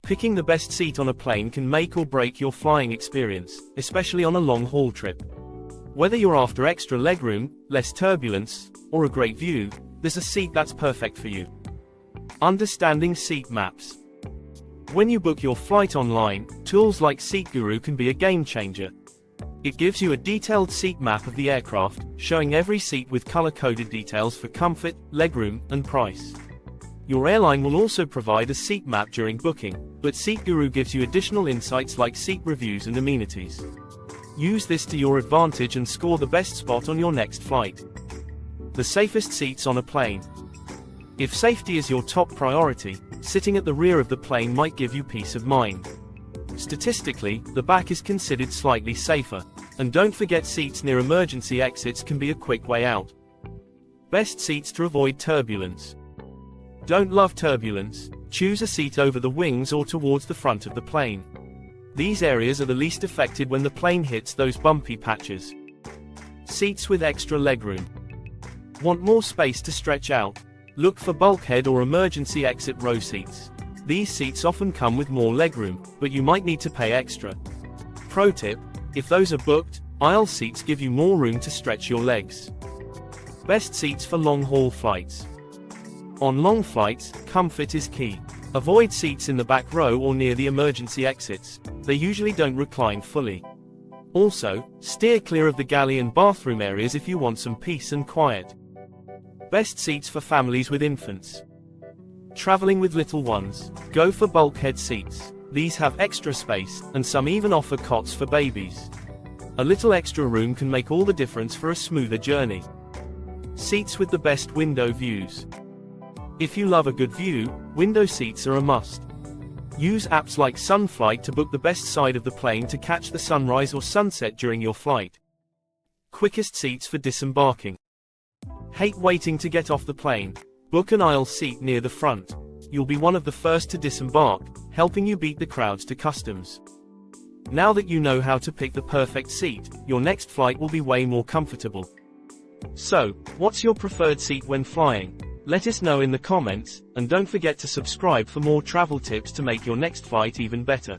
Picking the best seat on a plane can make or break your flying experience, especially on a long-haul trip. Whether you're after extra legroom, less turbulence, or a great view, there's a seat that's perfect for you. Understanding seat maps. When you book your flight online, tools like Seat Guru can be a game changer. It gives you a detailed seat map of the aircraft, showing every seat with color-coded details for comfort, legroom, and price. Your airline will also provide a seat map during booking, but Seat Guru gives you additional insights like seat reviews and amenities. Use this to your advantage and score the best spot on your next flight. The safest seats on a plane. If safety is your top priority, sitting at the rear of the plane might give you peace of mind. Statistically, the back is considered slightly safer, and don't forget seats near emergency exits can be a quick way out. Best seats to avoid turbulence. Don't love turbulence? Choose a seat over the wings or towards the front of the plane. These areas are the least affected when the plane hits those bumpy patches. Seats with extra legroom. Want more space to stretch out? Look for bulkhead or emergency exit row seats. These seats often come with more legroom, but you might need to pay extra. Pro tip: if those are booked, aisle seats give you more room to stretch your legs. Best seats for long-haul flights. On long flights, comfort is key. Avoid seats in the back row or near the emergency exits. They usually don't recline fully. Also, steer clear of the galley and bathroom areas if you want some peace and quiet. Best seats for families with infants. Traveling with little ones, go for bulkhead seats. These have extra space, and some even offer cots for babies. A little extra room can make all the difference for a smoother journey. Seats with the best window views. If you love a good view, window seats are a must. Use apps like Sunflight to book the best side of the plane to catch the sunrise or sunset during your flight. Quickest seats for disembarking. Hate waiting to get off the plane? Book an aisle seat near the front. You'll be one of the first to disembark, helping you beat the crowds to customs. Now that you know how to pick the perfect seat, your next flight will be way more comfortable. So, what's your preferred seat when flying? Let us know in the comments, and don't forget to subscribe for more travel tips to make your next flight even better.